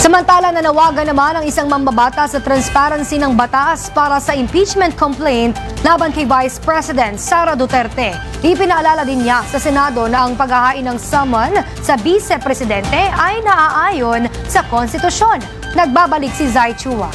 Samantala, nanawagan naman ang isang mambabatas sa transparency ng batas para sa impeachment complaint laban kay Vice President Sara Duterte. Ipinaalala din niya sa Senado na ang paghahain ng summon sa Vice-Presidente ay naaayon sa konstitusyon. Nagbabalik si Zai Chua.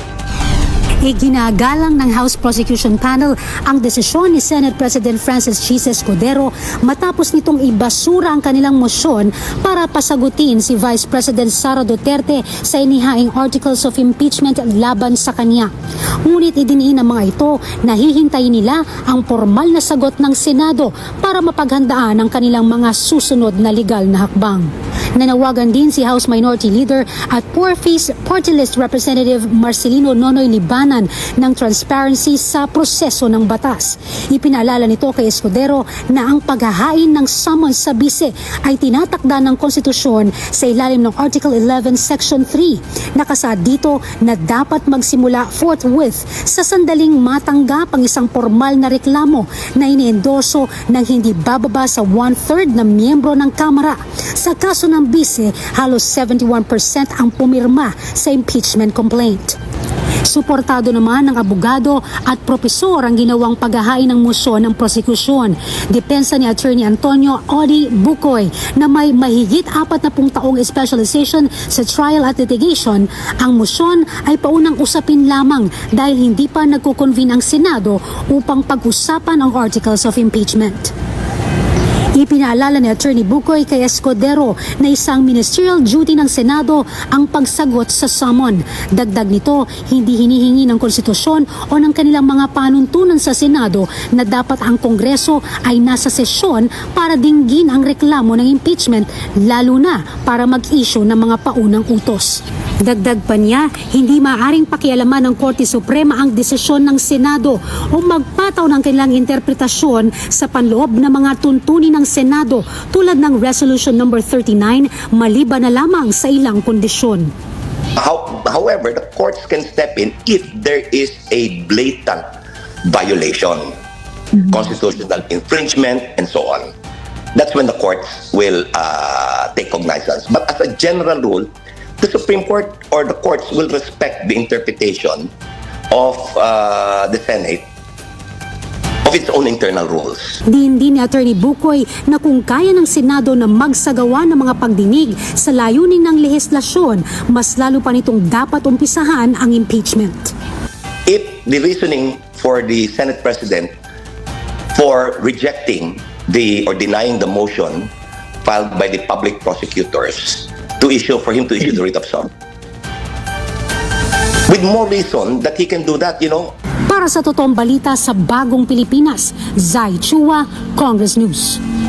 Iginagalang ng House Prosecution Panel ang desisyon ni Senate President Francis Chis Escudero matapos nitong ibasura ang kanilang mosyon para pasagutin si Vice President Sara Duterte sa inihaing articles of impeachment laban sa kanya. Ngunit idiniin ng mga ito na hihintayin nila ang formal na sagot ng Senado para mapaghandaan ang kanilang mga susunod na legal na hakbang. Nanawagan din si House Minority Leader at Poor Face Party List Representative Marcelino Nonoy Libanan ng transparency sa proseso ng batas. Ipinaalala nito kay Escudero na ang paghahain ng summons sa bise ay tinatakda ng konstitusyon sa ilalim ng Article 11 Section 3. Nakasaad dito na dapat magsimula forthwith sa sandaling matanggap ang isang formal na reklamo na iniendorso ng hindi bababa sa 1/3 na miyembro ng Kamara. Sa kaso ng bise, halos 71% ang pumirma sa impeachment complaint. Suportado naman ng abogado at propesor ang ginawang paghahain ng musyon ng prosekusyon. Depensa ni Attorney Antonio Odi Bukoy na may mahigit 40 taong specialization sa trial at litigation, ang musyon ay paunang usapin lamang dahil hindi pa nagko-convene ang Senado upang pag-usapan ang articles of impeachment. Ipinaalala ni Attorney Bukoy kay Escudero na isang ministerial duty ng Senado ang pagsagot sa summon. Dagdag nito, hindi hinihingi ng konstitusyon o ng kanilang mga panuntunan sa Senado na dapat ang Kongreso ay nasa sesyon para dinggin ang reklamo ng impeachment, lalo na para mag-issue ng mga paunang utos. Dagdag pa niya, hindi maaaring pakialaman ng Korte Suprema ang desisyon ng Senado o magpataw ng kanilang interpretasyon sa panloob ng mga tuntunin ng Senado tulad ng Resolution number 39 maliban na lamang sa ilang kondisyon. However, the courts can step in if there is a blatant violation, constitutional infringement, and so on. That's when the courts will take cognizance. But as a general rule, the Supreme Court or the courts will respect the interpretation of the Senate of its own internal rules. Din ni Attorney Bukoy na kung kaya ng Senado na magsagawa ng mga pagdinig sa layunin ng lehislasyon, mas lalo pa nitong dapat umpisahan ang impeachment. If the reasoning for the Senate President for rejecting or denying the motion filed by the public prosecutors for him to issue the writ of summons, with more reason that he can do that, Para sa totoong balita sa Bagong Pilipinas, Zai Chua, Congress News.